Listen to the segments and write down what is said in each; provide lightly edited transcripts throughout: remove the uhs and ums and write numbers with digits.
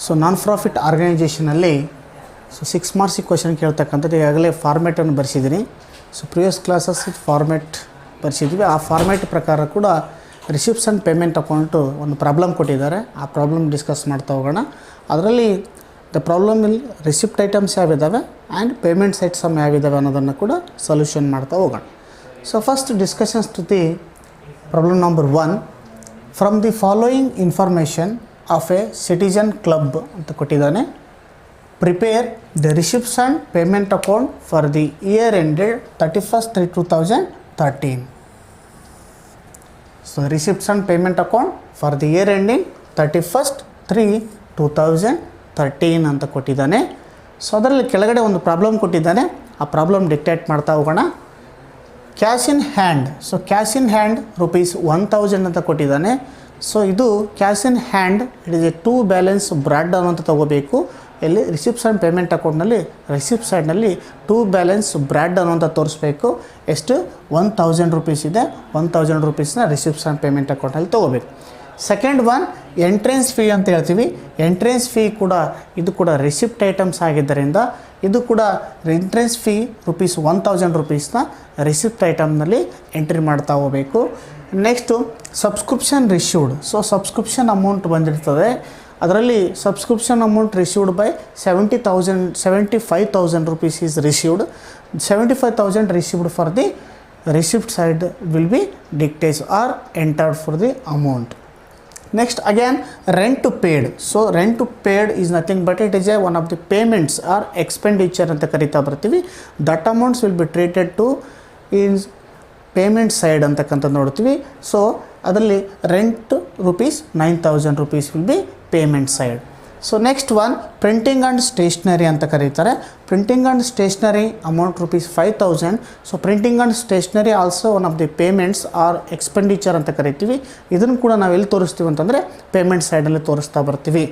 So non profit ಆರ್ಗನೈಜೇಷನಲ್ಲಿ so 6 ಮಾರ್ಕ್ಸಿಗೆ question ಕೇಳ್ತಕ್ಕಂಥದ್ದು ಈಗಾಗಲೇ ಫಾರ್ಮೇಟನ್ನು ಬರೆಸಿದ್ದೀನಿ. ಸೊ ಪ್ರಿವಿಯಸ್ ಕ್ಲಾಸಸ್ ಫಾರ್ಮೇಟ್ ಬರೆಸಿದ್ವಿ. ಆ ಫಾರ್ಮೇಟ್ ಪ್ರಕಾರ ಕೂಡ ರಿಸಿಪ್ಟ್ಸ್ ಆ್ಯಂಡ್ ಪೇಮೆಂಟ್ ಅಕೌಂಟು ಒಂದು ಪ್ರಾಬ್ಲಮ್ ಕೊಟ್ಟಿದ್ದಾರೆ. ಆ ಪ್ರಾಬ್ಲಮ್ ಡಿಸ್ಕಸ್ ಮಾಡ್ತಾ ಹೋಗೋಣ. ಅದರಲ್ಲಿ ದ ಪ್ರಾಬ್ಲಮ್ ಇಲ್ಲಿ ರಿಸಿಪ್ಟ್ ಐಟಮ್ಸ್ ಯಾವಿದ್ದಾವೆ ಆ್ಯಂಡ್ ಪೇಮೆಂಟ್ಸ್ ಐಟಮ್ ಯಾವಿದ್ದಾವೆ ಅನ್ನೋದನ್ನು ಕೂಡ ಸೊಲ್ಯೂಷನ್ ಮಾಡ್ತಾ ಹೋಗೋಣ. So first discussions to the problem number 1. From the following information of a citizen club ಅಂತ ಕೊಟ್ಟಿದ್ದಾನೆ. Prepare the receipts and payment account for the year ended 31/3/2013. So receipts and payment account for the year ending 31/3/2013 ಅಂತ ಕೊಟ್ಟಿದ್ದಾನೆ. So ಅದರಲ್ಲಿ ಕೆಳಗಡೆ ಒಂದು problem ಕೊಟ್ಟಿದ್ದಾನೆ. ಆ problem dictate ಮಾಡ್ತಾ ಹೋಗೋಣ. Cash in hand. So cash in hand ₹1000 ಅಂತ ಕೊಟ್ಟಿದ್ದಾನೆ. ಸೊ ಇದು cash in hand it is a to balance brought down ಅಂತ ತೊಗೋಬೇಕು. ಇಲ್ಲಿ ರಿಸಿಪ್ಟ್ಸ್ ಆ್ಯಂಡ್ ಪೇಮೆಂಟ್ ಅಕೌಂಟ್ನಲ್ಲಿ ರಿಸಿಪ್ಟ್ ಸೈಡ್ನಲ್ಲಿ ಟು ಬ್ಯಾಲೆನ್ಸ್ ಬ್ರಾಡ್ ಡೌನ್ ಅಂತ ತೋರಿಸ್ಬೇಕು. ಎಷ್ಟು ₹1000 ಇದೆ. ₹1000 ರಿಸಿಪ್ಟ್ಸ್ ಆ್ಯಂಡ್ ಪೇಮೆಂಟ್ ಅಕೌಂಟಲ್ಲಿ ತೊಗೋಬೇಕು. ಸೆಕೆಂಡ್ ಒನ್ ಎಂಟ್ರೆನ್ಸ್ ಫೀ ಅಂತ ಹೇಳ್ತೀವಿ. ಎಂಟ್ರೆನ್ಸ್ ಫೀ ಕೂಡ ಇದು ಕೂಡ ರಿಸಿಪ್ಟ್ ಐಟಮ್ಸ್ ಆಗಿದ್ದರಿಂದ ಇದು ಕೂಡ ಎಂಟ್ರೆನ್ಸ್ ಫೀ ₹1000 ರಿಸಿಪ್ಟ್ ಐಟಮ್ನಲ್ಲಿ ಎಂಟ್ರಿ ಮಾಡ್ತಾ ಹೋಗಬೇಕು. Next subscription received. So subscription amount ಬಂದಿರ್ತದೆ. ಅದರಲ್ಲಿ subscription amount received by ₹75,000 is received. 75,000 received for the receipt side will be dictates are entered for the amount. Next again rent to paid. So rent to paid is nothing but it is a one of the payments or expenditure ಅಂತ ಕರಿತಾ ಬರ್ತೀವಿ. That amounts will be treated to in payment side ಅಂತಕ್ಕಂಥ ನೋಡ್ತೀವಿ. So ಅದರಲ್ಲಿ rent ₹9,000 will be payment side. So next one printing and stationery ಅಂತ ಕರೀತಾರೆ. Printing and stationery amount ₹5,000. So printing and stationery also one of the payments or expenditure ಅಂತ ಕರಿತೀವಿ. ಇದನ್ನು ಕೂಡ ನಾವು ಎಲ್ಲಿ ತೋರಿಸ್ತೀವಿ ಅಂತಂದರೆ ಪೇಮೆಂಟ್ ಸೈಡಲ್ಲಿ ತೋರಿಸ್ತಾ ಬರ್ತೀವಿ.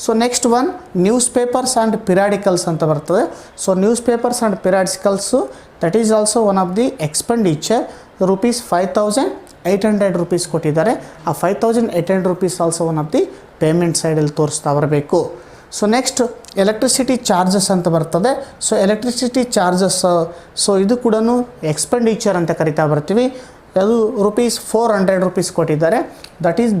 So next one newspapers and periodicals ಅಂತ ಬರ್ತದೆ. So newspapers and periodicals that is also one of the expenditure. ₹5,800 ಕೊಟ್ಟಿದ್ದಾರೆ. ಆ ₹5,800 also one of the payment ಸೈಡಲ್ಲಿ ತೋರಿಸ್ತಾ ಬರಬೇಕು. ಸೊ ನೆಕ್ಸ್ಟ್ ಎಲೆಕ್ಟ್ರಿಸಿಟಿ ಚಾರ್ಜಸ್ ಅಂತ ಬರ್ತದೆ. ಸೊ ಎಲೆಕ್ಟ್ರಿಸಿಟಿ ಚಾರ್ಜಸ್ ಸೊ ಇದು ಕೂಡ ಎಕ್ಸ್ಪೆಂಡಿಚರ್ ಅಂತ ಕರಿತಾ ಬರ್ತೀವಿ. ಅದು ₹400 ಕೊಟ್ಟಿದ್ದಾರೆ.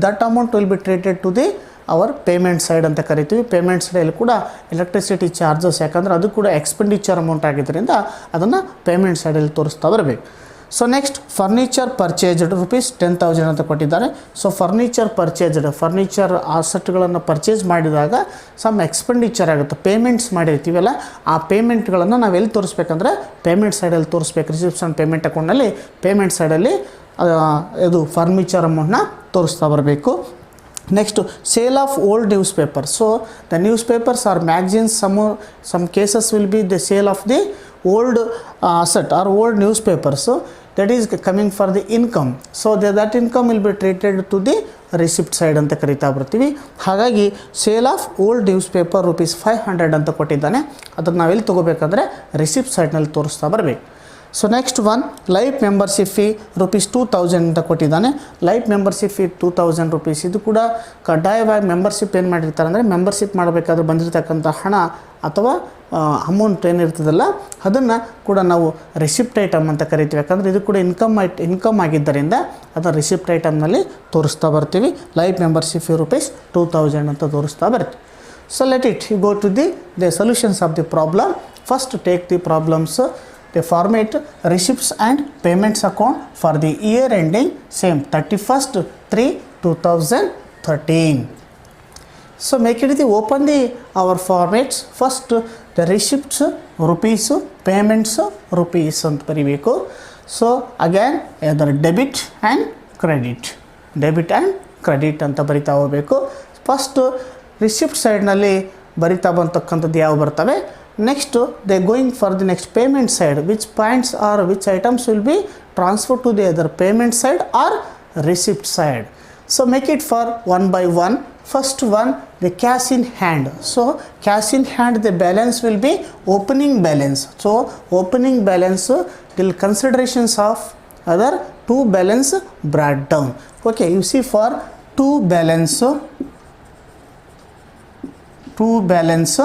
That amount will be treated to the our payment side ಅಂತ ಕರಿತೀವಿ. ಪೇಮೆಂಟ್ ಸೈಡಲ್ಲಿ ಕೂಡ ಎಲೆಕ್ಟ್ರಿಸಿಟಿ ಚಾರ್ಜಸ್ ಯಾಕಂದರೆ ಅದು ಕೂಡ ಎಕ್ಸ್ಪೆಂಡಿಚರ್ ಅಮೌಂಟ್ ಆಗಿದ್ದರಿಂದ ಅದನ್ನು ಪೇಮೆಂಟ್ ಸೈಡಲ್ಲಿ ತೋರಿಸ್ತಾ ಬರಬೇಕು. ಸೊ ನೆಕ್ಸ್ಟ್ ಫರ್ನಿಚರ್ ಪರ್ಚೇಸ್ಡ್ ₹10,000 ಅಂತ ಕೊಟ್ಟಿದ್ದಾರೆ. ಸೊ ಫರ್ನಿಚರ್ ಪರ್ಚೇಸ್ಡ್ ಫರ್ನಿಚರ್ ಆಸೆಟ್ಗಳನ್ನು ಪರ್ಚೇಸ್ ಮಾಡಿದಾಗ ಸಮ್ ಎಕ್ಸ್ಪೆಂಡಿಚರ್ ಆಗುತ್ತೆ. ಪೇಮೆಂಟ್ಸ್ ಮಾಡಿರ್ತೀವಲ್ಲ ಆ ಪೇಮೆಂಟ್ಗಳನ್ನು ನಾವು ಎಲ್ಲಿ ತೋರಿಸ್ಬೇಕಂದ್ರೆ ಪೇಮೆಂಟ್ ಸೈಡಲ್ಲಿ ತೋರಿಸ್ಬೇಕು. ರಿಸಿಪ್ಟ್ಸ್ ಆ್ಯಂಡ್ ಪೇಮೆಂಟ್ ಅಕೌಂಟಲ್ಲಿ ಪೇಮೆಂಟ್ ಸೈಡಲ್ಲಿ ಇದು ಫರ್ನಿಚರ್ ಅಮೌಂಟ್ನ ತೋರಿಸ್ತಾ ಬರಬೇಕು. Next sale of old newspaper. So the newspapers or magazines some cases will be the sale of the old asset or old newspapers, so that is coming for the income. So that income will be treated to the receipt side ಅಂತ ಕರಿತಾ ಬರ್ತೀವಿ. ಹಾಗಾಗಿ sale of old news paper ₹500 ಅಂತ ಕೊಟ್ಟಿದ್ದಾನೆ. ಅದನ್ನು ನಾವೆಲ್ಲಿ ತೊಗೋಬೇಕಂದ್ರೆ receipt ಸೈಡ್ನಲ್ಲಿ ತೋರಿಸ್ತಾ ಬರಬೇಕು. So next one life membership fee ₹2,000 ಅಂತ ಕೊಟ್ಟಿದ್ದಾನೆ. Life membership fee ₹2,000. ಇದು ಕೂಡ ಕಡ್ಡಾಯವಾಗಿ ಮೆಂಬರ್ಶಿಪ್ ಏನು ಮಾಡಿರ್ತಾರೆ ಅಂದರೆ ಮೆಂಬರ್ಶಿಪ್ ಮಾಡಬೇಕಾದ್ರೆ ಬಂದಿರತಕ್ಕಂಥ ಹಣ ಅಥವಾ ಅಮೌಂಟ್ ಏನಿರ್ತದಲ್ಲ ಅದನ್ನು ಕೂಡ ನಾವು ರಿಸಿಪ್ಟ್ ಐಟಮ್ ಅಂತ ಕರಿತೀವಿ. ಯಾಕಂದರೆ ಇದು ಕೂಡ ಇನ್ಕಮ್ ಆಗಿದ್ದರಿಂದ ಅದನ್ನು ರಿಸಿಪ್ಟ್ ಐಟಮ್ನಲ್ಲಿ ತೋರಿಸ್ತಾ ಬರ್ತೀವಿ. ಲೈಫ್ ಮೆಂಬರ್ಶಿಪ್ ಫೀ ₹2,000 ಅಂತ ತೋರಿಸ್ತಾ ಬರ್ತೀವಿ. So let it you go to the solutions of the problem. First take the problems. The format receipts and payments account for the year ending same 31/3/2013. So make it the open the our formats. First the receipts rupees, payments rupees ಅಂತ ಬರಿಬೇಕು. So again either debit and credit ಅಂತ ಬರಿತಾ ಹೋಗಬೇಕು. First receipt ಸೈಡ್ನಲ್ಲಿ ಬರಿತಾ ಬಂತಕ್ಕಂಥದ್ದು ಯಾವ ಬರ್ತವೆ. Next they going for the next payment side, which points or which items will be transferred to the other payment side or receipt side. So make it for one by one. First one the cash in hand. So cash in hand the balance will be opening balance. So opening balance till considerations of other two balance brought down. Okay, you see for two balance 2 balance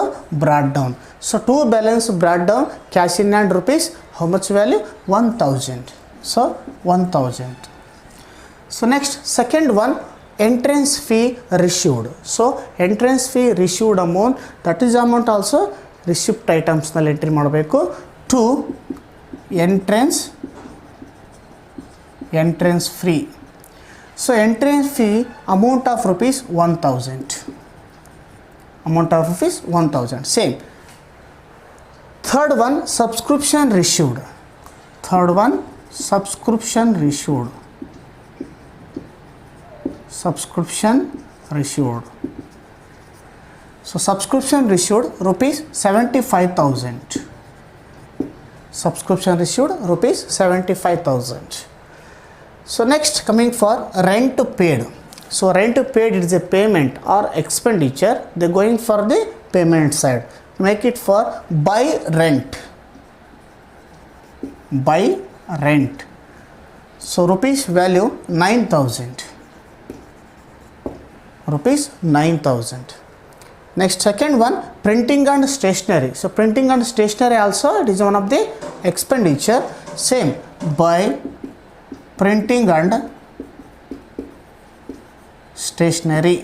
brought down. So 2 balance brought down, cash in hand rupees, how much value? 1000. So 1000. So next, second one, entrance fee received. So entrance fee received amount, that is amount also receipt items nalli entry ಮಾಡಬೇಕು. To entrance fee. So entrance fee amount of rupees 1000. Amount of rupees 1000. Same. Third one, subscription received. Third one, subscription received. Subscription received. So subscription received rupees 75,000. Subscription received rupees 75,000. So next, coming for rent paid. So rent paid is a payment or expenditure. They going for the payment side. Make it for buy rent. Buy rent. So rupees value 9,000. Rupees 9,000. Next, second one, printing and stationery. So printing and stationery also, it is one of the expenditure. Same, buy printing and stationery.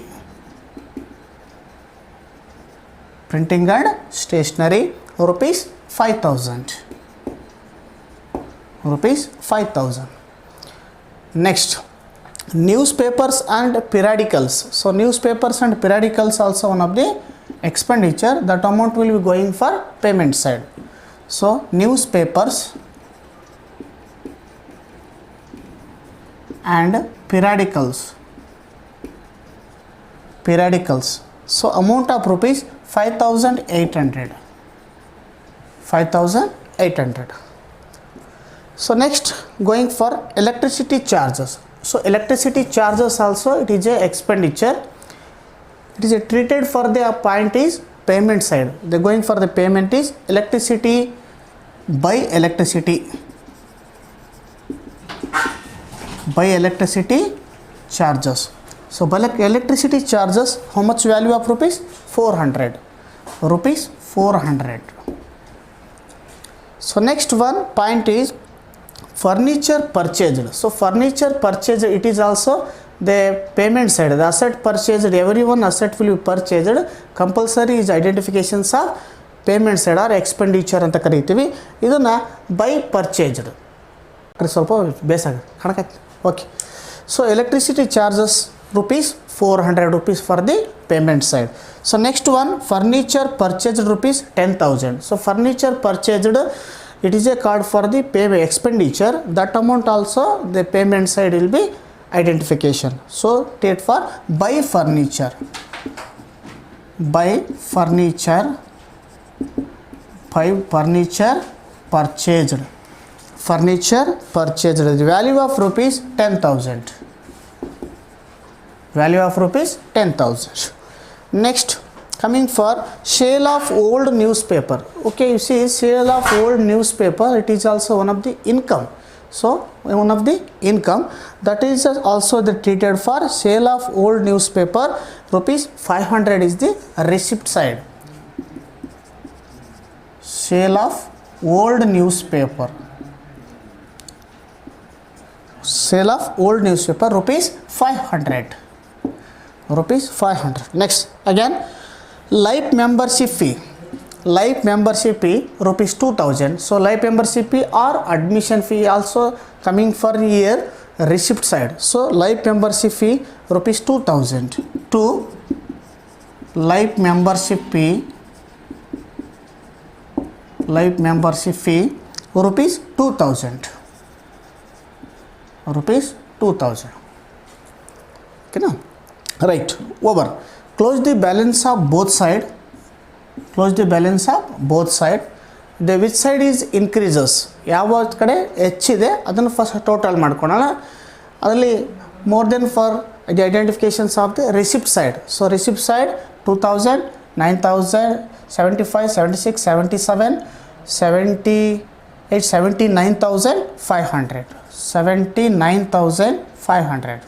Printing and stationery rupees 5,000. Rupees 5,000. Next, newspapers and periodicals. So newspapers and periodicals also one of the expenditure. That amount will be going for payment side. So newspapers and periodicals. So amount of rupees 5,800. 5,800. So next, going for electricity charges. So electricity charges also, it is a expenditure. It is a treated for the point is payment side. They going for the payment is electricity by electricity. By electricity charges. So by electricity charges, how much value of rupees? 400. Rupees 400. So next one point is furniture purchased. So furniture purchased, it is also the payment side. The asset purchased, everyone asset will be purchased. Compulsory is identifications of payment side or expenditure ಅಂತ ಕರೀತೀವಿ. ಇದನ್ನ by purchased. ಸ್ವಲ್ಪ ಬೇಸಾಗ ಕಣಕೈತಿ. Okay. So electricity charges rupees 400 rupees for the payment side. So next one, furniture purchased rupees 10,000. So furniture purchased, it is a card for the pay expenditure. That amount also the payment side will be identification. So take for buy furniture. Buy furniture. Buy furniture purchased. Furniture purchased. The value of rupees 10,000. Value of rupees 10,000. Next, coming for sale of old newspaper. Okay, you see sale of old newspaper, it is also one of the income. So one of the income, that is also the treated for sale of old newspaper. Rupees 500 is the receipt side. Sale of old newspaper. Sale of old newspaper rupees 500. Rupees 500. Next, again, life membership fee. Life membership fee rupees 2,000. So life membership fee or admission fee also coming for year receipt side. So life membership fee rupees 2,000. To life membership fee. Life membership fee rupees 2,000. Rupees 2,000. Okay, now. Right, over. Close the balance of both side. Close the balance of both side. The which side is increases. ಯಾವ ಕಡೆ ಹೆಚ್ಚಿದೆ ಅದನ್ನು first total ಮಾಡ್ಕೊಳ್ಳೋಣ. ಅದರಲ್ಲಿ more than for the identifications of the receipt side. So receipt side 2,000, 9,000, 75, 76, 77, 78, 79,500. 79,500.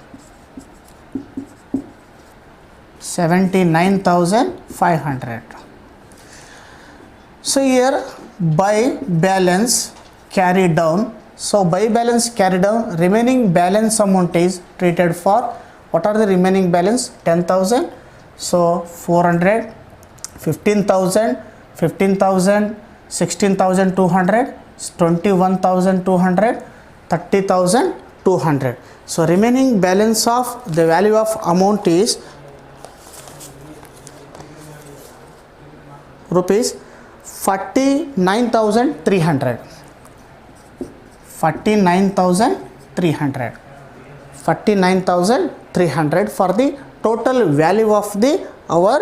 79,500. So here by balance carried down. So by balance carried down, remaining balance amount is treated for. What are the remaining balance? 10,000. So 400, 15,000, 15,000, 16,200, 21,200, 30,200. So remaining balance of the value of amount is rupees 49,300. 49,300. 49,300 for the total value of the our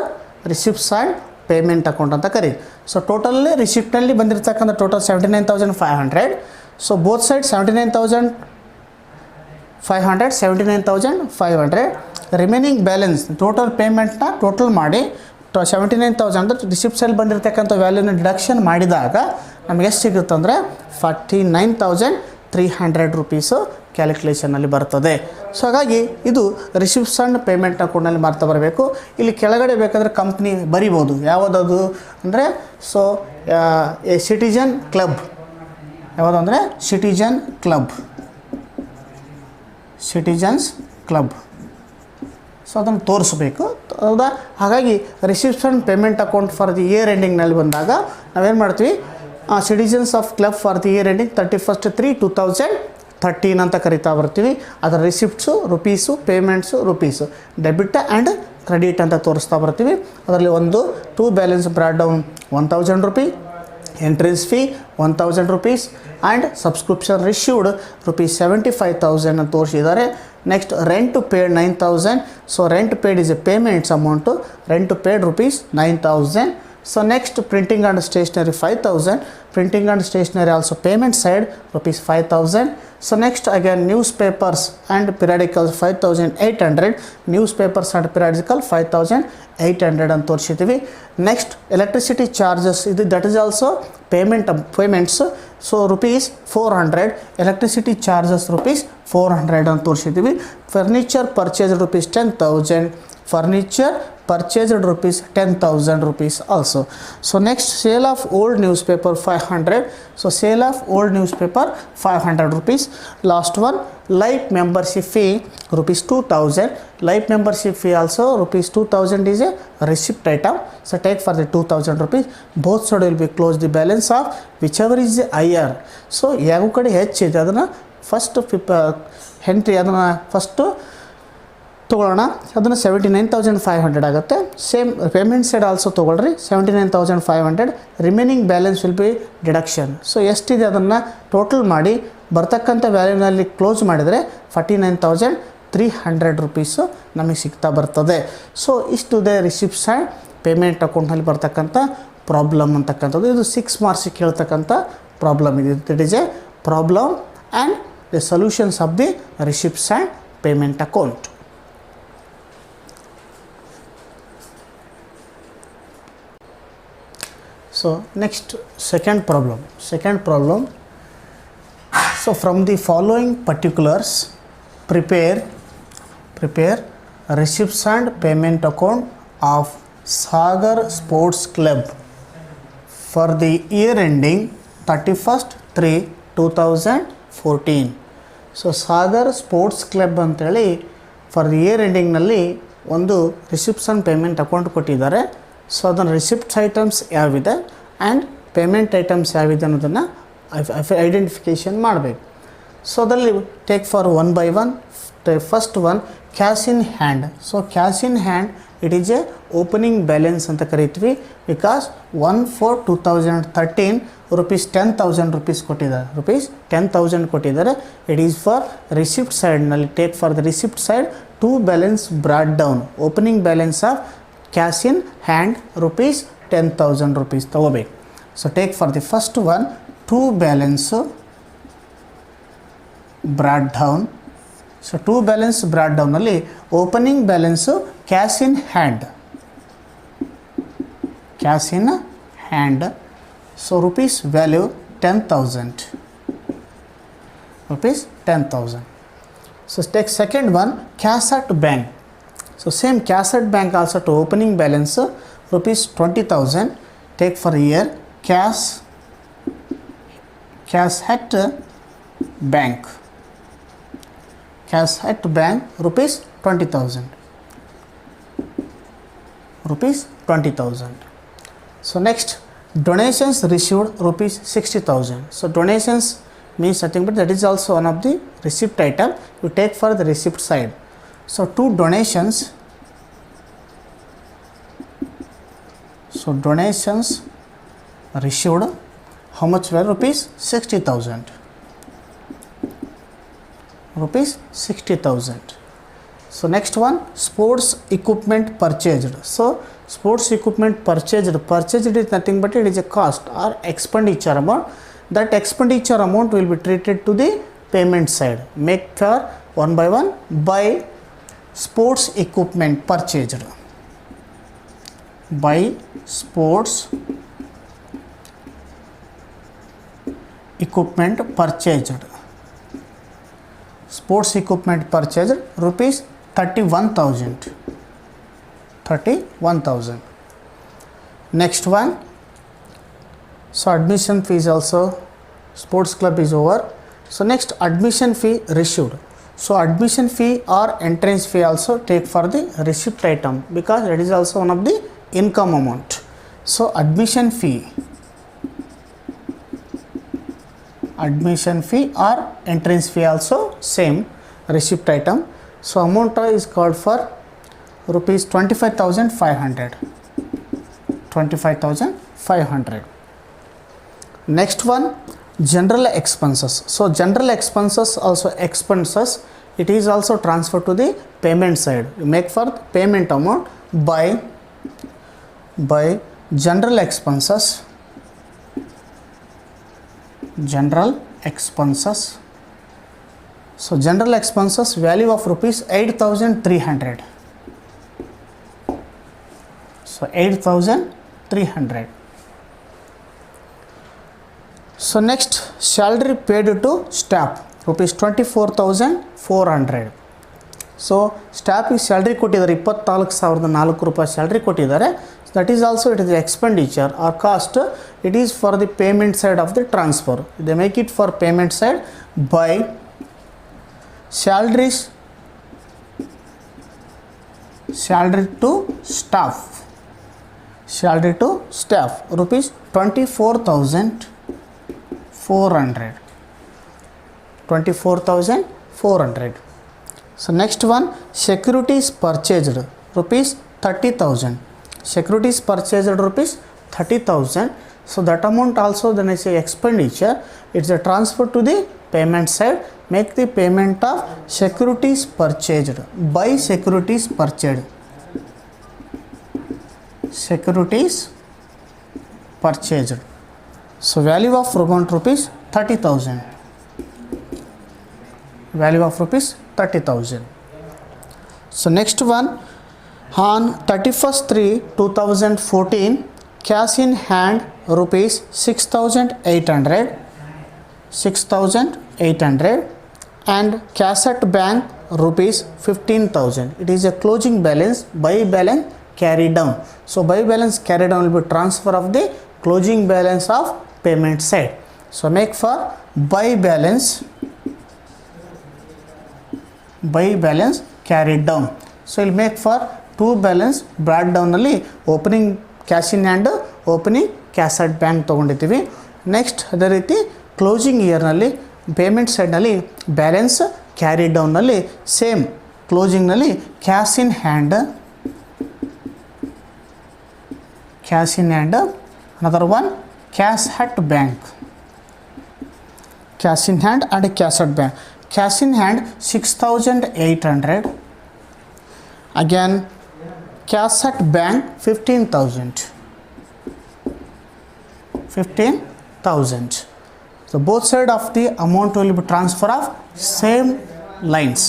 receipts and payment account ಅಂತ ಕರೀ. So total ರಿಸಿಪ್ಟಲ್ಲಿ ಬಂದಿರತಕ್ಕಂಥ total 79,500. So both side 79,500 79,500. Remaining balance total ಪೇಮೆಂಟ್ನ total ಮಾಡಿ 79,000 ಅಂದರೆ ರಿಸಿಪ್ಟ್ಸಲ್ಲಿ ಬಂದಿರತಕ್ಕಂಥ ವ್ಯಾಲ್ಯೂನ deduction ಮಾಡಿದಾಗ ನಮಗೆ ಎಷ್ಟು ಸಿಗುತ್ತೆ ಅಂದರೆ 49,300 ರೂಪೀಸು ಕ್ಯಾಲ್ಕುಲೇಷನಲ್ಲಿ ಬರ್ತದೆ. ಸೊ ಹಾಗಾಗಿ ಇದು ರಿಸಿಪ್ಟ್ಸ್ ಆ್ಯಂಡ್ ಪೇಮೆಂಟ್ ಅಕೌಂಟ್ನಲ್ಲಿ ಮಾಡ್ತಾ ಬರಬೇಕು. ಇಲ್ಲಿ ಕೆಳಗಡೆ ಬೇಕಾದರೆ ಕಂಪ್ನಿ ಬರಿಬೋದು, ಯಾವುದದು ಅಂದರೆ ಸೊ ಎ ಸಿಟಿಜನ್ ಕ್ಲಬ್, ಯಾವುದು ಅಂದರೆ ಸಿಟಿಜನ್ಸ್ ಕ್ಲಬ್. ಸೊ ಅದನ್ನು ತೋರಿಸ್ಬೇಕು, ಹೌದಾ? ಹಾಗಾಗಿ receipts and payment account for the year ಎಂಡಿಂಗ್ನಲ್ಲಿ ಬಂದಾಗ ನಾವೇನು ಮಾಡ್ತೀವಿ, citizens of club for the year ending 31/3/2013 ಅಂತ ಕರಿತಾ ಬರ್ತೀವಿ. ಅದರ receipts rupees, payments rupees, debit and credit ಅಂತ ತೋರಿಸ್ತಾ ಬರ್ತೀವಿ. ಅದರಲ್ಲಿ to balance brought down 1,000 rupee, entrance fee 1,000 rupees and subscription received rupees 75,000 ಅಂತ ತೋರಿಸಿದ್ದಾರೆ. Next rent paid 9,000. So rent paid is a payments amount, rent paid rupees 9,000. So next printing and stationery 5,000. Printing and stationery also payment side rupees 5,000. So next again newspapers and periodicals 5,800. Newspapers and periodical 5,800 ಅಂತ ತೋರಿಸಿದ್ದೀವಿ. Next electricity charges, ಇದು that is also payments. So rupees 400. Electricity charges rupees 400 ಅಂತ ತೋರಿಸಿದ್ದೀವಿ. Furniture purchase rupees 10,000. Furniture purchased rupees 10,000 rupees also. So next sale of old newspaper 500. So sale of old newspaper 500 rupees. Last one light membership fee rupees 2,000. Light membership fee also rupees 2,000 is a receipt item. So take for the 2,000 rupees. Both side will be close the balance of whichever is higher. So ಯಾವ ಕಡೆ ಹೆಚ್ಚಿದೆ ಅದನ್ನು first entry ಅದನ್ನು first ತೊಗೊಳ್ಳೋಣ. ಅದನ್ನು 79,500 ಆಗುತ್ತೆ. Same payment side also ತೊಗೊಳ್ರಿ 79,500. Remaining balance will be deduction. So ಎಷ್ಟಿದೆ ಅದನ್ನು ಟೋಟಲ್ ಮಾಡಿ ಬರ್ತಕ್ಕಂಥ ವ್ಯಾಲ್ಯೂನಲ್ಲಿ ಕ್ಲೋಸ್ ಮಾಡಿದರೆ 49,300 ರೂಪೀಸು ನಮಗೆ ಸಿಗ್ತಾ ಬರ್ತದೆ. ಸೊ ಇಷ್ಟು ಇದೆ ರಿಸಿಪ್ಟ್ಸ್ ಆ್ಯಂಡ್ ಪೇಮೆಂಟ್ ಅಕೌಂಟ್ನಲ್ಲಿ ಬರ್ತಕ್ಕಂಥ ಪ್ರಾಬ್ಲಮ್ ಅಂತಕ್ಕಂಥದ್ದು. ಇದು 6 ಮಾರ್ಕ್ಸಿಗೆ ಕೇಳ್ತಕ್ಕಂಥ ಪ್ರಾಬ್ಲಮ್ ಇದೆ. It is A problem and the solutions of the receipts and payment account. So next second problem. So from the following particulars prepare receipts and payment account of Sagar Sports Club for the year ending 31/3/2014. So Sagar Sports Club ಅಂತೇಳಿ for the year ಎಂಡಿಂಗ್ನಲ್ಲಿ ಒಂದು receipts and payment account ಕೊಟ್ಟಿದ್ದಾರೆ. So ಅದನ್ನು receipts items ಯಾವಿದೆ and payment items ಯಾವಿದೆ ಅನ್ನೋದನ್ನು identification ಮಾಡಬೇಕು. So ಅದರಲ್ಲಿ take for one by one. First one cash in hand. So cash in hand it is a opening balance ಅಂತ ಕರಿತೀವಿ. Because 1/4/2013 rupees 10,000 rupees ಕೊಟ್ಟಿದ್ದಾರೆ. rupees 10,000 ಕೊಟ್ಟಿದ್ದಾರೆ. ಇಟ್ ಈಸ್ ಫಾರ್ ರಿಸಿಪ್ಟ್ ಸೈಡ್ನಲ್ಲಿ. Take for the receipt side to balance brought down. Opening balance of cash in hand rupees 10,000 rupees ತಗೋಬೇಕು. So take for the first one to balance brought down. So to balance brought ಡೌನಲ್ಲಿ opening balance cash in hand. So rupees value 10,000. rupees 10,000. So take second one cash at bank. So same cash at bank also to opening balance rupees 20,000 take for a year cash at bank rupees 20,000 rupees 20,000. So next donations received rupees 60,000. So donations means nothing but that is also one of the receipt item you take for the receipt side. So two donations, so donations received how much were rupees 60,000 rupees 60,000. So next one sports equipment purchased. So sports equipment purchased is nothing but it is a cost or expenditure amount. That expenditure amount will be treated to the payment side. Make for one by one by sports equipment purchased, by sports equipment purchased, sports equipment purchased rupees 31,000. Next one, so admission fees also sports club is over. So next admission fee received. So admission fee or entrance fee also take for the receipt item because that is also one of the income amount. So admission fee or entrance fee also same receipt item. So amount is called for rupees 25,500. Next one general expenses. So general expenses also expenses, it is also transferred to the payment side. You make for payment amount by general expenses. So general expenses value of rupees 8,300. So 8,300. So next salary paid to staff rupees 24,400. So staff is salary ಕೊಟ್ಟಿದ್ದಾರೆ 24,400 ರೂಪಾಯಿ salary ಕೊಟ್ಟಿದ್ದಾರೆ. That is also it is expenditure or cost. It is for the payment side of the transfer. They make it for payment side by salary to staff rupees 24,400. So next one securities purchased rupees 30,000. Securities purchased rupees 30,000. So that amount also then I say expenditure. It's a transfer to the payment side. Make the payment of securities purchased by securities purchased. So value of amount rupees 30,000. So next one on 31st/3/2014 cash in hand rupees 6,800 and cash at bank rupees 15,000. It is a closing balance by balance carried down. So by balance carried down will be transfer of the closing balance of payment side. So make for by balance carried down. So we'll make for two balance brought down ಅಲ್ಲಿ opening cash in hand opening cash at bank ತಗೊಂಡಿದ್ದೀವಿ. Next ಅದೇ ರೀತಿ closing ಇಯರ್ನಲ್ಲಿ payment ಸೈಡ್ನಲ್ಲಿ balance carry ಡೌನ್ನಲ್ಲಿ same ಕ್ಲೋಸಿಂಗ್ನಲ್ಲಿ cash in hand another one cash at bank, cash in hand and cash at bank. Cash in hand 6,800, again cash at bank 15,000. So both side of the amount will be transfer of same lines,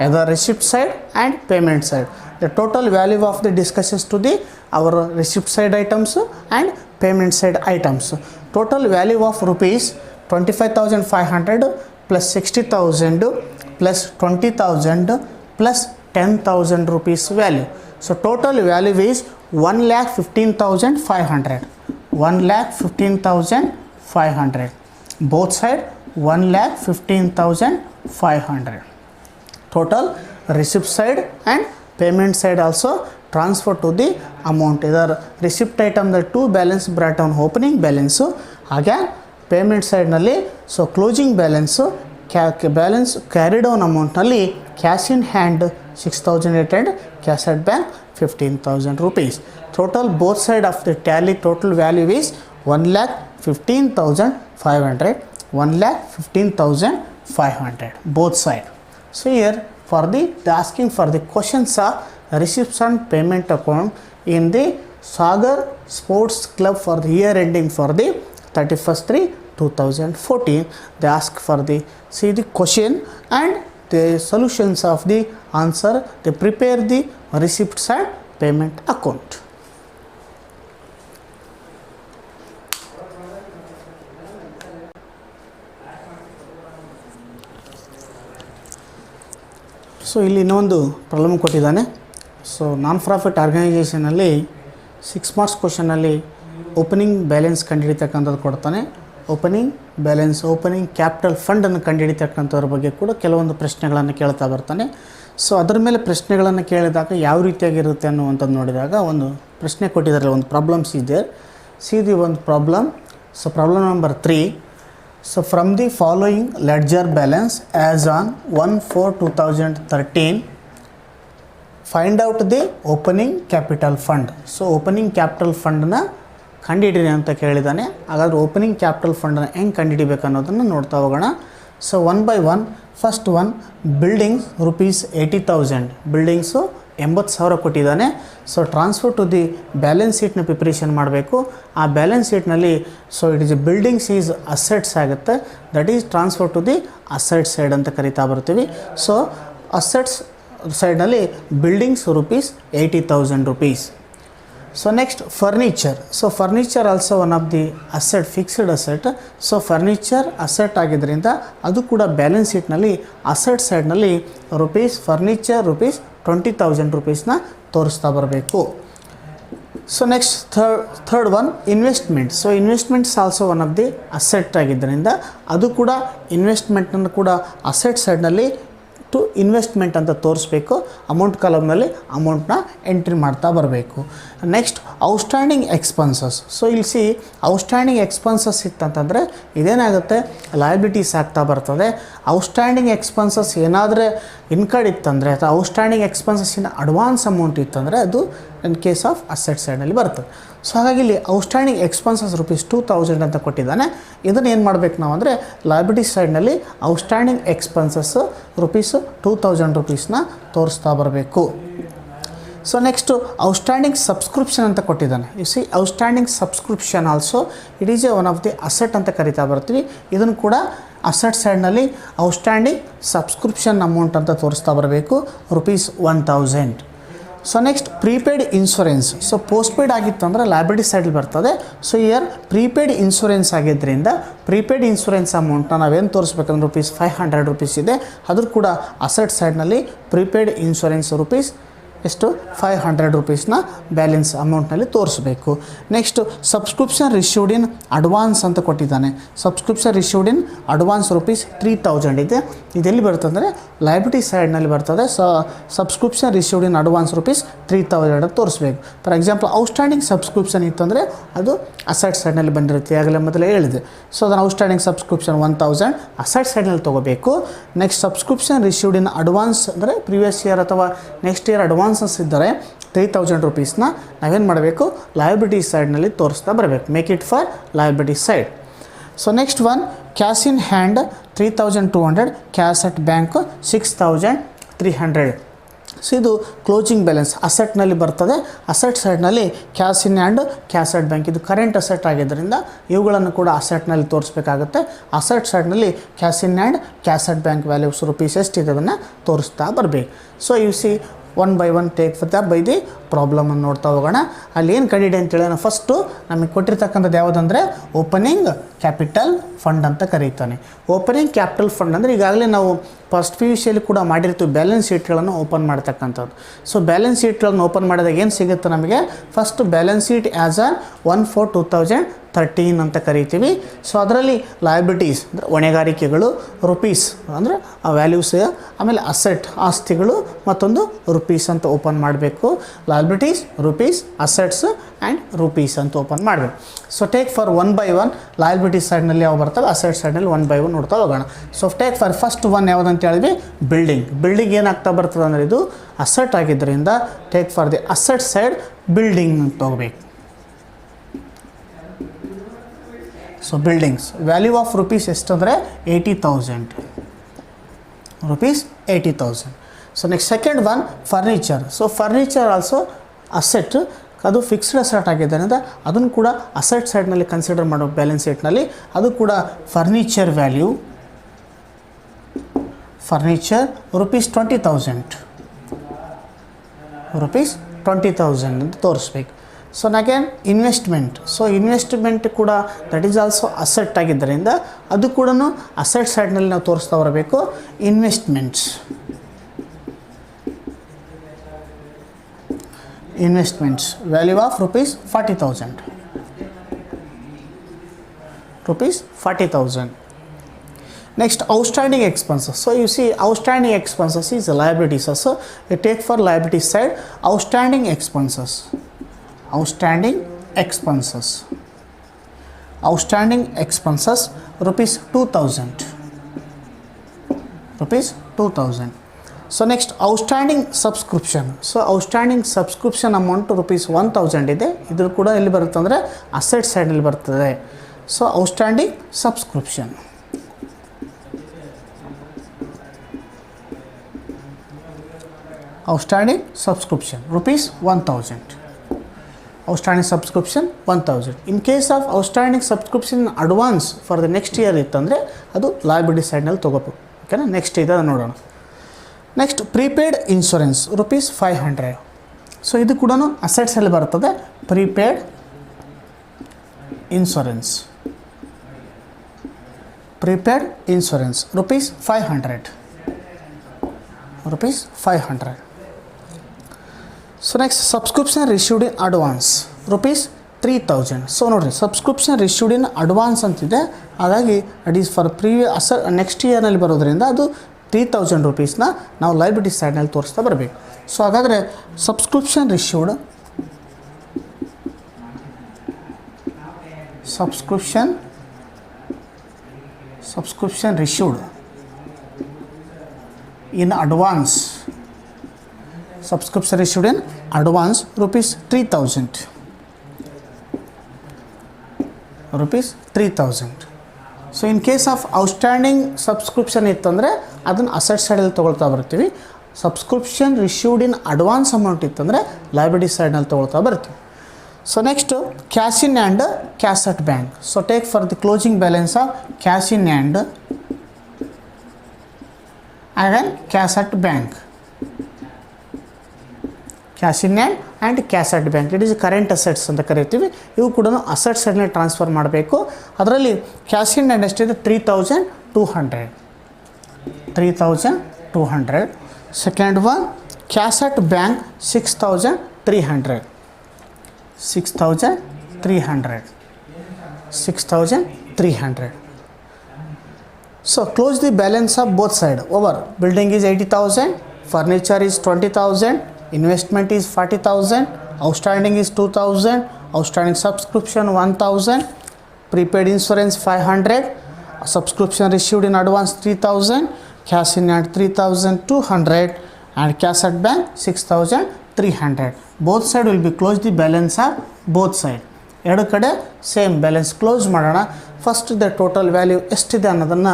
either receipt side and payment side. The total value of the discussions to the our receipt side items and payment side items. Total value of rupees 25,500 plus 60,000 plus 20,000 plus 10,000 rupees value. So total value is 1,15,500. 1,15,500. Both side 1,15,500. Total receipt side and payment side also transfer to the amount. Either receipt item the two balance brought on opening balance. Again payment side nalli so closing balance balance carried on amount nalli cash in hand 6,800, cash at bank 15,000 rupees. Total both side of the tally total value is 1,15,500. 1,15,500 both side. So here for the asking for the questions of receipts and payment account in the Sagar Sports Club for the year ending for the 31st/3/2014. They ask for the see the question and the solutions of the answer. They prepare the receipts and payment account. So ಇಲ್ಲಿ ಇನ್ನೊಂದು problem ಕೊಟ್ಟಿದ್ದಾನೆ. So non profit ಆರ್ಗನೈಜೇಷನಲ್ಲಿ 6 marks ಕ್ವಶನಲ್ಲಿ opening balance ಕಂಡುಹಿಡಿತಕ್ಕಂಥದ್ದು ಕೊಡ್ತಾನೆ. Opening balance opening capital ಫಂಡನ್ನು ಕಂಡುಹಿಡಿತಕ್ಕಂಥವ್ರ ಬಗ್ಗೆ ಕೂಡ ಕೆಲವೊಂದು ಪ್ರಶ್ನೆಗಳನ್ನು ಕೇಳ್ತಾ ಬರ್ತಾನೆ. ಸೊ ಅದರ ಮೇಲೆ ಪ್ರಶ್ನೆಗಳನ್ನು ಕೇಳಿದಾಗ ಯಾವ ರೀತಿಯಾಗಿರುತ್ತೆ ಅನ್ನುವಂಥದ್ದು ನೋಡಿದಾಗ ಒಂದು ಪ್ರಶ್ನೆ ಕೊಟ್ಟಿದ್ದಾರೆ, ಒಂದು ಪ್ರಾಬ್ಲಮ್ಸ್ ಇದೆ. ಸಿ ದಿ ಒಂದು problem. So problem number 3. So from the following ledger balance as on 1/4/2013, find out the opening capital fund. So opening capital fund na ಕಂಡುಹಿಡಿರಿ ಅಂತ ಕೇಳಿದ್ದಾನೆ. ಹಾಗಾದರೆ ಓಪನಿಂಗ್ ಕ್ಯಾಪಿಟಲ್ ಫಂಡನ್ನು ಹೆಂಗೆ ಕಂಡುಹಿಡಿಬೇಕು ಅನ್ನೋದನ್ನು ನೋಡ್ತಾ ಹೋಗೋಣ. So one by one. First one buildings rupees 80,000. Buildings 80,000 ಕೊಟ್ಟಿದ್ದಾನೆ. So transfer to the balance ಶೀಟ್ನ preparation ಮಾಡಬೇಕು. ಆ ಬ್ಯಾಲೆನ್ಸ್ ಶೀಟ್ನಲ್ಲಿ so it is buildings is assets ಆಗುತ್ತೆ. That is transfer to the asset side ಅಂತ ಕರಿತಾ ಬರ್ತೀವಿ. ಸೊ ಅಸೆಟ್ಸ್ ಸೈಡ್ನಲ್ಲಿ buildings rupees 80,000 rupees. So next furniture. So furniture also one of the asset, fixed asset. So furniture asset ಆಗಿದ್ದರಿಂದ ಅದು ಕೂಡ balance ಶೀಟ್ನಲ್ಲಿ asset ಸೈಡ್ನಲ್ಲಿ ಫರ್ನಿಚರ್ ₹20,000 ರೂಪೀಸ್ನ ತೋರಿಸ್ತಾ ಬರಬೇಕು. So next third one investment. So investments also one of the asset ಆಗಿದ್ದರಿಂದ ಅದು ಕೂಡ ಇನ್ವೆಸ್ಟ್ಮೆಂಟನ್ನು ಕೂಡ ಅಸೆಟ್ ಸೈಡ್ನಲ್ಲಿ ಟು ಇನ್ವೆಸ್ಟ್ಮೆಂಟ್ ಅಂತ ತೋರಿಸ್ಬೇಕು. ಅಮೌಂಟ್ ಕಾಲಮ್ನಲ್ಲಿ ಅಮೌಂಟ್ನ ಎಂಟ್ರಿ ಮಾಡ್ತಾ ಬರಬೇಕು. Next outstanding expenses. ಸೊ ಇಲ್ಲಿ ಸಿ ಔಟ್ಸ್ಟ್ಯಾಂಡಿಂಗ್ ಎಕ್ಸ್ಪೆನ್ಸಸ್ ಇತ್ತಂತಂದರೆ ಇದೇನಾಗುತ್ತೆ, ಲಯಬಿಲಿಟೀಸ್ ಆಗ್ತಾ ಬರ್ತದೆ. ಔಟ್ಸ್ಟ್ಯಾಂಡಿಂಗ್ ಎಕ್ಸ್ಪೆನ್ಸಸ್ ಏನಾದರೆ ಇನ್ಕರ್ಡ್ ಇತ್ತಂದರೆ ಅಥವಾ ಔಟ್ಸ್ಟ್ಯಾಂಡಿಂಗ್ ಎಕ್ಸ್ಪೆನ್ಸಸ್ಸಿನ ಅಡ್ವಾನ್ಸ್ ಅಮೌಂಟ್ ಇತ್ತಂದರೆ ಅದು ಇನ್ ಕೇಸ್ ಆಫ್ ಅಸೆಟ್ ಸೈಡ್ನಲ್ಲಿ ಬರ್ತದೆ. ಸೊ ಹಾಗಾಗಿ ಇಲ್ಲಿ ಔಟ್ಸ್ಟ್ಯಾಂಡಿಂಗ್ ಎಕ್ಸ್ಪೆನ್ಸಸ್ ₹2,000 ಅಂತ ಕೊಟ್ಟಿದ್ದಾನೆ. ಇದನ್ನು ಏನು ಮಾಡಬೇಕು ನಾವು ಅಂದರೆ ಲಯಬಿಲಿಟಿ ಸೈಡ್ನಲ್ಲಿ ಔಟ್ಸ್ಟ್ಯಾಂಡಿಂಗ್ ಎಕ್ಸ್ಪೆನ್ಸಸ್ ₹2,000 ರೂಪೀಸ್ನ ತೋರಿಸ್ತಾ ಬರಬೇಕು. ಸೊ ನೆಕ್ಸ್ಟು ಔಟ್ಸ್ಟ್ಯಾಂಡಿಂಗ್ ಸಬ್ಸ್ಕ್ರಿಪ್ಷನ್ ಅಂತ ಕೊಟ್ಟಿದ್ದಾನೆ. U C outstanding subscription also it is A one of the asset ಅಂತ ಕರಿತಾ ಬರ್ತೀವಿ. ಇದನ್ನು ಕೂಡ ಅಸೆಟ್ ಸೈಡ್ನಲ್ಲಿ ಔಟ್ಸ್ಟ್ಯಾಂಡಿಂಗ್ ಸಬ್ಸ್ಕ್ರಿಪ್ಷನ್ ಅಮೌಂಟ್ ಅಂತ ತೋರಿಸ್ತಾ ಬರಬೇಕು, ₹1,000. So next prepaid insurance. So postpaid ಆಗಿತ್ತಂದರೆ ಲಯಬಿಲಿಟಿ ಸೈಡಲ್ಲಿ ಬರ್ತದೆ. ಸೊ ಇಯರ್ ಪ್ರೀಪೇಯ್ಡ್ ಇನ್ಶೂರೆನ್ಸ್ ಆಗಿದ್ದರಿಂದ ಪ್ರೀಪೇಯ್ಡ್ ಇನ್ಶೂರೆನ್ಸ್ ಅಮೌಂಟ್ನ ನಾವೇನು ತೋರಿಸ್ಬೇಕಂದ್ರೆ ₹500 ರೂಪೀಸ್ ಇದೆ. ಅದ್ರ ಕೂಡ ಅಸೆಟ್ ಸೈಡ್ನಲ್ಲಿ ಪ್ರೀಪೇಯ್ಡ್ ಇನ್ಶೂರೆನ್ಸ್ ಎಷ್ಟು ₹500 ರೂಪೀಸ್ನ ಬ್ಯಾಲೆನ್ಸ್ ಅಮೌಂಟ್ನಲ್ಲಿ ತೋರಿಸ್ಬೇಕು. Next subscription received in advance ಅಂತ ಕೊಟ್ಟಿದ್ದಾನೆ. ಸಬ್ಸ್ಕ್ರಿಪ್ಷನ್ ರಿಸೀವ್ಡ್ ಇನ್ ಅಡ್ವಾನ್ಸ್ ₹3,000 ಇದೆ. ಇದೆಲ್ಲಿ ಬರ್ತಂದರೆ ಲಯಬಿಲಿಟಿ ಸೈಡ್ನಲ್ಲಿ ಬರ್ತದೆ. ಸಬ್ಸ್ಕ್ರಿಪ್ಷನ್ ರಿಸೀವ್ಡ್ ಇನ್ ಅಡ್ವಾನ್ಸ್ ₹3,000 ತೋರಿಸ್ಬೇಕು. ಫಾರ್ ಎಕ್ಸಾಂಪಲ್ ಔಟ್ಸ್ಟ್ಯಾಂಡಿಂಗ್ ಸಬ್ಸ್ಕ್ರಿಪ್ಷನ್ ಇತ್ತಂದರೆ ಅದು ಅಸೆಟ್ ಸೈಡ್ನಲ್ಲಿ ಬಂದಿರುತ್ತೆ, ಆಗಲೇ ಮೊದಲೇ ಹೇಳಿದೆ. ಸೊ ಅದನ್ನು ಔಟ್ಸ್ಟ್ಯಾಂಡಿಂಗ್ ಸಬ್ಸ್ಕ್ರಿಪ್ಷನ್ 1,000 ಅಸೆಟ್ ಸೈಡ್ನಲ್ಲಿ ತೊಗೋಬೇಕು. Next subscription received in advance ಅಂದರೆ ಪ್ರಿವಿಯಸ್ ಇಯರ್ ಅಥವಾ ನೆಕ್ಸ್ಟ್ ಇಯರ್ ಅಡ್ವಾನ್ಸಸ್ ಇದ್ದರೆ ₹3,000 ರೂಪೀಸ್ನ ನಾವೇನು ಮಾಡಬೇಕು, ಲಯಬಿಲಿಟಿ ಸೈಡ್ನಲ್ಲಿ ತೋರಿಸ್ತಾ ಬರಬೇಕು. Make it for liability side. So next one cash in hand 3,200, cash at bank 6,300. So ಇದು ಕ್ಲೋಸಿಂಗ್ ಬ್ಯಾಲೆನ್ಸ್ ಅಸೆಟ್ನಲ್ಲಿ ಬರ್ತದೆ. ಅಸೆಟ್ ಸೈಡ್ನಲ್ಲಿ cash in hand, cash at bank ಇದು ಕರೆಂಟ್ ಅಸೆಟ್ ಆಗಿದ್ದರಿಂದ ಇವುಗಳನ್ನು ಕೂಡ ಅಸೆಟ್ನಲ್ಲಿ ತೋರಿಸ್ಬೇಕಾಗುತ್ತೆ. ಅಸೆಟ್ ಸೈಡ್ನಲ್ಲಿ cash in hand, cash at bank values rupees ಎಷ್ಟಿದೆ ಅದನ್ನು ತೋರಿಸ್ತಾ ಬರಬೇಕು. So you see one by one take for the by the ಪ್ರಾಬ್ಲಮನ್ನು ನೋಡ್ತಾ ಹೋಗೋಣ. ಅಲ್ಲಿ ಏನು ಕಂಡಿದೆ ಅಂತೇಳಿ ನಾನು ಫಸ್ಟು ನಮಗೆ ಕೊಟ್ಟಿರ್ತಕ್ಕಂಥದ್ದು ಯಾವುದಂದರೆ ಓಪನಿಂಗ್ ಕ್ಯಾಪಿಟಲ್ ಫಂಡ್ ಅಂತ ಕರೀತಾನೆ. ಓಪನಿಂಗ್ ಕ್ಯಾಪಿಟಲ್ ಫಂಡ್ ಅಂದರೆ ಈಗಾಗಲೇ ನಾವು ಫಸ್ಟ್ ಪಿ ಯು ಸಿಯಲ್ಲಿ ಕೂಡ ಮಾಡಿರ್ತೀವಿ ಬ್ಯಾಲೆನ್ಸ್ ಶೀಟ್ಗಳನ್ನು ಓಪನ್ ಮಾಡ್ತಕ್ಕಂಥದ್ದು. ಸೊ ಬ್ಯಾಲೆನ್ಸ್ ಶೀಟ್ಗಳನ್ನು ಓಪನ್ ಮಾಡಿದಾಗ ಏನು ಸಿಗುತ್ತೆ ನಮಗೆ, first balance sheet as on 1/4/2013 ಅಂತ ಕರಿತೀವಿ. ಸೊ ಅದರಲ್ಲಿ ಲಯಬಿಲಿಟೀಸ್ ಅಂದರೆ ಹೊಣೆಗಾರಿಕೆಗಳು, ರುಪೀಸ್ ಅಂದರೆ ಆ ವ್ಯಾಲ್ಯೂಸ್, ಆಮೇಲೆ ಅಸೆಟ್ ಆಸ್ತಿಗಳು, ಮತ್ತೊಂದು ರುಪೀಸ್ ಅಂತ ಓಪನ್ ಮಾಡಬೇಕು. Liabilities, rupees, assets and rupees ಅಂತ ಓಪನ್ ಮಾಡಬೇಕು. So take for one by one liabilities ಸೈಡ್ನಲ್ಲಿ ಯಾವ ಬರ್ತವೆ, ಅಸೆಟ್ ಸೈಡ್ನಲ್ಲಿ ಒನ್ ಬೈ ಒನ್ ನೋಡ್ತಾ ಹೋಗೋಣ. So take for first one ಯಾವುದಂತ ಹೇಳಿದ್ವಿ, ಬಿಲ್ಡಿಂಗ್. ಬಿಲ್ಡಿಂಗ್ ಏನಾಗ್ತಾ ಬರ್ತದೆ ಅಂದರೆ ಇದು ಅಸೆಟ್ ಆಗಿದ್ದರಿಂದ take for the asset side building ಅಂತ ಹೋಗ್ಬೇಕು. So buildings value of rupees ಎಷ್ಟಂದರೆ 80,000 rupees 80,000. So next second one furniture. So furniture also asset, ಅದು ಫಿಕ್ಸ್ಡ್ ಅಸೆಟ್ ಆಗಿದ್ದರಿಂದ ಅದನ್ನು ಕೂಡ ಅಸೆಟ್ ಸೈಡ್ನಲ್ಲಿ ಕನ್ಸಿಡರ್ ಮಾಡೋ ಬ್ಯಾಲೆನ್ಸ್ ಶೀಟ್ನಲ್ಲಿ. ಅದು ಕೂಡ furniture value furniture rupees 20,000 rupees 20,000 ಅಂತ ತೋರಿಸ್ಬೇಕು. So again investment. So investment ಕೂಡ ದಟ್ ಈಸ್ ಆಲ್ಸೋ ಅಸೆಟ್ ಆಗಿದ್ದರಿಂದ ಅದು ಕೂಡ ಅಸೆಟ್ ಸೈಡ್ನಲ್ಲಿ ನಾವು ತೋರಿಸ್ತಾ ಬರಬೇಕು. Investments value of rupees 40,000 rupees 40,000. Next, outstanding expenses. So you see outstanding expenses is liabilities. So you take for liability side outstanding expenses rupees 2,000. So next, outstanding subscription. So outstanding subscription amount rupees 1,000 ಇದೆ. ಇದು ಕೂಡ ಎಲ್ಲಿ ಬರುತ್ತೆ ಅಂದರೆ asset ಸೈಡಲ್ಲಿ ಬರ್ತದೆ. So outstanding subscription rupees 1,000. Outstanding subscription 1,000. In case of outstanding subscription advance for the next year ಇತ್ತಂದರೆ ಅದು liability ಸೈಡ್ನಲ್ಲಿ ತೊಗೋಬೇಕು. ಓಕೆನಾ, ನೆಕ್ಸ್ಟ್ ಇದೆ ನೋಡೋಣ. Next prepaid insurance rupees 500. So ಇದು ಕೂಡ ಅಸೆಟ್ಸಲ್ಲಿ ಬರ್ತದೆ. Prepaid insurance rupees 500. So next subscription received in advance rupees 3,000. So ನೋಡಿರಿ, ಸಬ್ಸ್ಕ್ರಿಪ್ಷನ್ ರಿಸೀವ್ಡ್ ಇನ್ ಅಡ್ವಾನ್ಸ್ ಅಂತಿದೆ. ಹಾಗಾಗಿ it is for previous next ಇಯರ್ನಲ್ಲಿ ಬರೋದ್ರಿಂದ ಅದು 3,000 ರುಪೀಸ್ನ ನಾವು ಲೈಬಿಲಿಟಿ ಸೈಡ್ನಲ್ಲಿ ತೋರಿಸ್ತಾ ಬರಬೇಕು. ಸೊ ಹಾಗಾದರೆ subscription received in advance rupees 3,000. So in case of outstanding subscription ಇತ್ತಂದರೆ ಅದನ್ನು ಅಸೆಟ್ ಸೈಡಲ್ಲಿ ತೊಗೊಳ್ತಾ ಬರ್ತೀವಿ. Subscription received in advance amount ಇತ್ತಂದರೆ ಲಯಬಿಲಿಟಿ ಸೈಡ್ನಲ್ಲಿ ತೊಗೊಳ್ತಾ ಬರ್ತೀವಿ. So next cash in and cash at bank. So take for the closing balance of cash in and cash at bank. Cash in and cash at bank it is current assets ಅಂತ ಕರಿತೀವಿ. ಇವು ಕೂಡ asset ಸೈಡ್ನಲ್ಲಿ transfer ಮಾಡಬೇಕು. ಅದರಲ್ಲಿ cash in and ಎಷ್ಟಿದೆ 3,200. Second one cash at bank 6,300. So close the balance of both side over. Building is 80,000, furniture is 20,000, investment is 40,000, outstanding is 2,000, outstanding subscription 1,000, prepaid insurance 500, subscription received in advance 3,000, cash in hand 3,200 and cash at bank 6,300. Both side will be close the balance of both side. ಎರಡು ಕಡೆ same balance close ಮಾಡೋಣ. First the total value ಎಷ್ಟಿದೆ ಅನ್ನೋದನ್ನು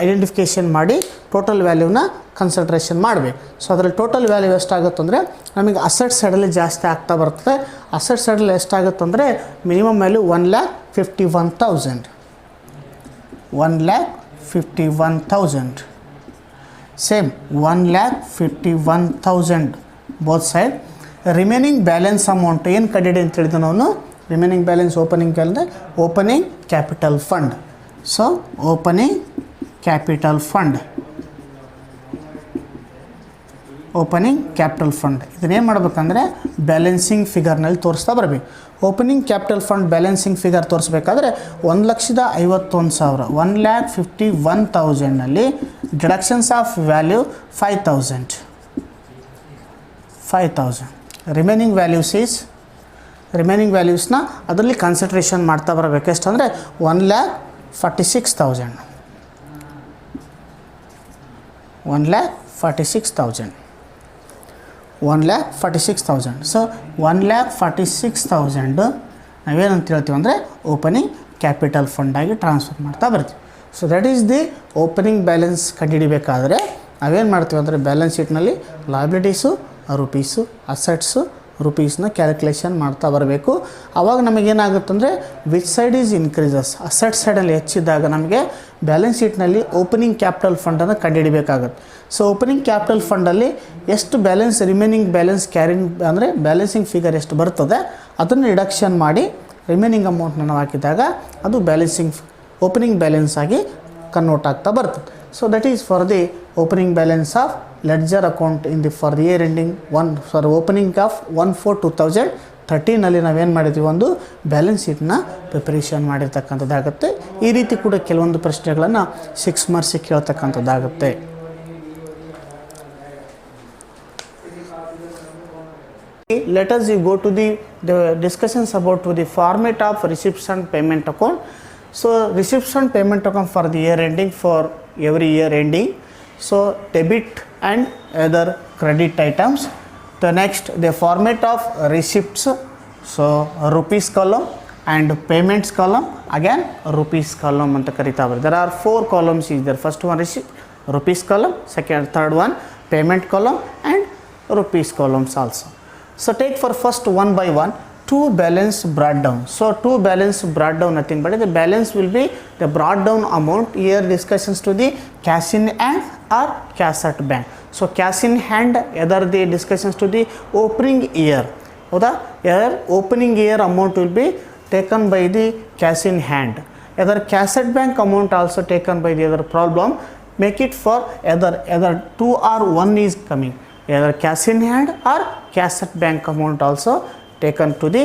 identification ಮಾಡಿ total ವ್ಯಾಲ್ಯೂನ consideration ಮಾಡಬೇಕು. So ಅದರಲ್ಲಿ total value ಎಷ್ಟಾಗುತ್ತೆ ಅಂದರೆ ನಮಗೆ ಅಸೆಟ್ ಸೈಡಲ್ಲಿ ಜಾಸ್ತಿ ಆಗ್ತಾ ಬರ್ತದೆ. ಅಸೆಟ್ ಸೈಡಲ್ಲಿ ಎಷ್ಟಾಗುತ್ತೆ ಅಂದರೆ minimum value 1,51,000. Same 1,51,000 both side. Remaining balance amount ಏನು ಕಂಡಿಡಿ ಅಂತ ಹೇಳಿದ ನಾವು ರಿಮೈನಿಂಗ್ ಬ್ಯಾಲೆನ್ಸ್ ಓಪನಿಂಗ್ ಅಂದರೆ opening capital fund. So opening capital fund, opening capital fund ಇದನ್ನೇನು ಮಾಡಬೇಕಂದ್ರೆ ಬ್ಯಾಲೆನ್ಸಿಂಗ್ ಫಿಗರ್ನಲ್ಲಿ ತೋರಿಸ್ತಾ ಬರಬೇಕು. Opening capital fund balancing figure ತೋರಿಸ್ಬೇಕಾದ್ರೆ 1,51,000 1,51,000ನಲ್ಲಿ ಡಿಡಕ್ಷನ್ಸ್ ಆಫ್ ವ್ಯಾಲ್ಯೂ 5,000 ರಿಮೈನಿಂಗ್ ವ್ಯಾಲ್ಯೂಸ್ನ ಅದರಲ್ಲಿ ಕನ್ಸಿಡ್ರೇಷನ್ ಮಾಡ್ತಾ ಬರಬೇಕು. ಎಷ್ಟು ಅಂದರೆ 1,46,000 ಸೊ 1,46,000 ನಾವೇನಂತ ಹೇಳ್ತೀವಿ ಅಂದರೆ ಓಪನಿಂಗ್ ಕ್ಯಾಪಿಟಲ್ ಫಂಡಾಗಿ ಟ್ರಾನ್ಸ್ಫರ್ ಮಾಡ್ತಾ ಬರ್ತೀವಿ. So that is the opening balance ಕಂಡುಹಿಡಿಬೇಕಾದ್ರೆ ನಾವೇನು ಮಾಡ್ತೀವಿ ಅಂದರೆ ಬ್ಯಾಲೆನ್ಸ್ ಶೀಟ್ನಲ್ಲಿ ಲಯಬಿಲಿಟೀಸು ರುಪೀಸು ಅಸೆಟ್ಸು ರುಪೀಸ್ನ ಕ್ಯಾಲ್ಕುಲೇಷನ್ ಮಾಡ್ತಾ ಬರಬೇಕು. ಆವಾಗ ನಮಗೇನಾಗುತ್ತಂದರೆ which side is increases, asset ಸೈಡಲ್ಲಿ ಹೆಚ್ಚಿದ್ದಾಗ ನಮಗೆ ಬ್ಯಾಲೆನ್ಸ್ ಶೀಟ್ನಲ್ಲಿ ಓಪನಿಂಗ್ ಕ್ಯಾಪಿಟಲ್ ಫಂಡನ್ನು ಕಂಡುಹಿಡಿಬೇಕಾಗುತ್ತೆ. ಸೊ ಓಪನಿಂಗ್ ಕ್ಯಾಪಿಟಲ್ ಫಂಡಲ್ಲಿ ಎಷ್ಟು ಬ್ಯಾಲೆನ್ಸ್ ರಿಮೈನಿಂಗ್ ಬ್ಯಾಲೆನ್ಸ್ ಕ್ಯಾರಿಂಗ್ ಅಂದರೆ ಬ್ಯಾಲೆನ್ಸಿಂಗ್ ಫಿಗರ್ ಎಷ್ಟು ಬರ್ತದೆ ಅದನ್ನು ರಿಡಕ್ಷನ್ ಮಾಡಿ ರಿಮೈನಿಂಗ್ ಅಮೌಂಟ್ನ ನಾವು ಹಾಕಿದಾಗ ಅದು ಓಪನಿಂಗ್ ಬ್ಯಾಲೆನ್ಸ್ ಆಗಿ ಕನ್ವರ್ಟ್ ಆಗ್ತಾ ಬರ್ತದೆ. So that is for the opening balance of ledger account for the year ending opening of 1/4/2013 ನಾವೇನು ಮಾಡಿದ್ವಿ ಒಂದು ಬ್ಯಾಲೆನ್ಸ್ ಶೀಟ್ನ ಪ್ರಿಪರೇಷನ್ ಮಾಡಿರ್ತಕ್ಕಂಥದ್ದಾಗುತ್ತೆ. ಈ ರೀತಿ ಕೂಡ ಕೆಲವೊಂದು ಪ್ರಶ್ನೆಗಳನ್ನು 6 ಮಾರ್ಕ್ಸಿಗೆ ಕೇಳ್ತಕ್ಕಂಥದ್ದಾಗುತ್ತೆ. Let us go to the discussions about the format of receipts and payment account. So receipts and payment account for the year ending, for every year ending. So debit and other credit items. The next, the format of receipts, so rupees column, and payments column, again rupees column anta karita bar. There are 4 columns is there. First one receipt, rupees column, third one payment column, and rupees columns also. So take for first one by one. 2 balance brought down. So 2 balance brought down nothing but the balance will be the brought down amount. Here discussions to the cash in hand or cash at bank. So cash in hand, either the discussions to the opening year. Here opening year amount will be taken by the cash in hand. Either cash at bank amount also taken by the other problem. Make it for either 2 or 1 is coming. Either cash in hand or cash at bank amount also taken to the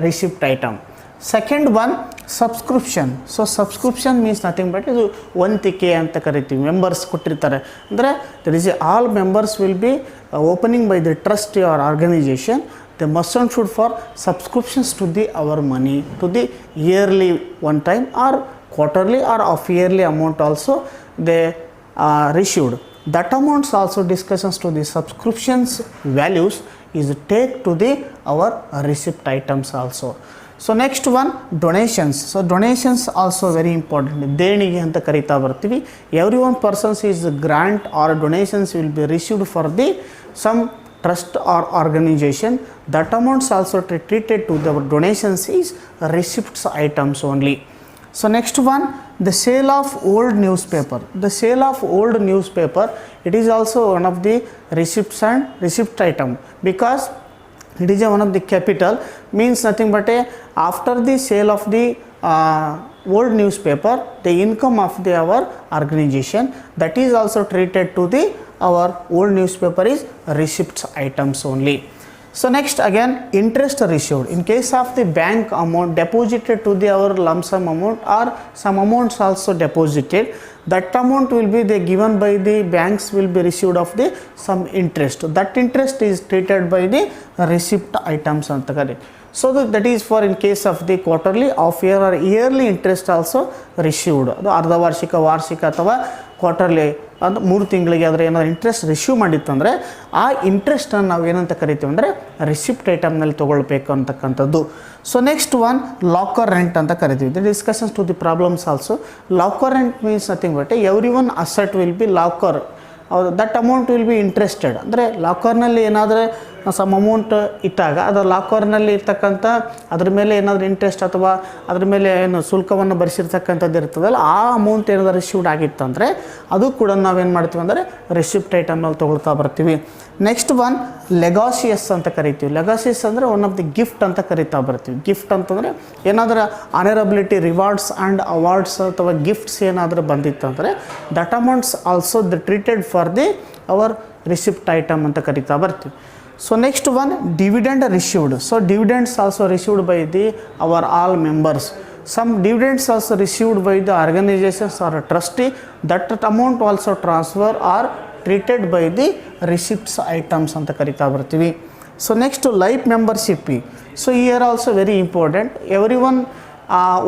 receipt item. Second one, subscription. So subscription means nothing but ಇದು ವಂತಿಕೆ ಅಂತ ಕರಿತೀವಿ. Members ಕೊಟ್ಟಿರ್ತಾರೆ ಅಂದರೆ there is all members will be opening by the trust or organization. They must and should for subscriptions to the our money to the yearly one time or quarterly or of yearly amount also they received. That amounts also discussions to the subscriptions values is take to the our receipt items also. So next one, donations. So donations also very important. ದೇಣಿಗೆ ಅಂತ ಕರೀತಾ ಬರ್ತೀವಿ. Every one persons is grant or donations will be received for the some trust or organization. That amounts also treated to the donations is receipts items only. So next one, the sale of old newspaper. The sale of old newspaper, it is also one of the receipts and receipt item because it is one of the capital, means nothing but after the sale of the old newspaper, the income of the our organization, that is also treated to the our old newspaper is receipts items only. So next again, interest received. In case of the bank amount deposited to the our lump sum amount or some amounts also deposited, that amount will be the given by the banks will be received of the some interest. That interest is treated by the receipt items anta kare. So that is for in case of the quarterly, half year or yearly interest also received. ಅದು ಅರ್ಧ ವಾರ್ಷಿಕ, ವಾರ್ಷಿಕ ಅಥವಾ quarterly ಅದು 3 ತಿಂಗಳಿಗೆ ಆದರೆ ಏನಾದರೂ interest receive ಮಾಡಿತ್ತಂದರೆ ಆ ಇಂಟ್ರೆಸ್ಟನ್ನು ನಾವು ಏನಂತ ಕರಿತೀವಿ ಅಂದರೆ ರಿಸಿಪ್ಟ್ ಐಟಮ್ನಲ್ಲಿ ತೊಗೊಳ್ಬೇಕು ಅಂತಕ್ಕಂಥದ್ದು. So next one, locker rent ಅಂತ ಕರಿತೀವಿ. The discussions to the problems also. Locker rent means nothing but every one asset will be locker, that amount will be interested. ಅಂದರೆ ಲಾಕರ್ನಲ್ಲಿ ಏನಾದರೆ ಸಮ್ ಅಮೌಂಟ್ ಇಟ್ಟಾಗ ಅದು ಲಾಕರ್ನಲ್ಲಿ ಇರ್ತಕ್ಕಂಥ ಅದ್ರ ಮೇಲೆ ಏನಾದರೂ ಇಂಟ್ರೆಸ್ಟ್ ಅಥವಾ ಅದ್ರ ಮೇಲೆ ಏನು ಶುಲ್ಕವನ್ನು ಭರಿಸಿರ್ತಕ್ಕಂಥದ್ದು ಇರ್ತದಲ್ಲ, ಆ ಅಮೌಂಟ್ ಏನಾದರೂ ರಿಸೀವ್ಡ್ ಆಗಿತ್ತಂದರೆ ಅದು ಕೂಡ ನಾವೇನು ಮಾಡ್ತೀವಿ ಅಂದರೆ ರಿಸಿಪ್ಟ್ ಐಟಮ್ನಲ್ಲಿ ತೊಗೊಳ್ತಾ ಬರ್ತೀವಿ. ನೆಕ್ಸ್ಟ್ ಒನ್ ಲೆಗಾಸಿಯಸ್ ಅಂತ ಕರಿತೀವಿ. ಲೆಗಾಸಿಯಸ್ ಅಂದರೆ ಒನ್ ಆಫ್ ದಿ ಗಿಫ್ಟ್ ಅಂತ ಕರಿತಾ ಬರ್ತೀವಿ. ಗಿಫ್ಟ್ ಅಂತಂದರೆ ಏನಾದರೂ ಆನರಬಿಲಿಟಿ ರಿವಾರ್ಡ್ಸ್ ಆ್ಯಂಡ್ ಅವಾರ್ಡ್ಸ್ ಅಥವಾ ಗಿಫ್ಟ್ಸ್ ಏನಾದರೂ ಬಂದಿತ್ತಂದರೆ that amounts also the treated for the our receipt item ಅಂತ ಕರಿತಾ ಬರ್ತೀವಿ. So next one dividend received. So dividends also received by the our all members. Some dividends also received by the organizations or a trustee, that amount also transfer or treated by the receipts items ಅಂತ ಕರಿತಾ ಬರ್ತೀವಿ. So next life membership fee. So here also very important, everyone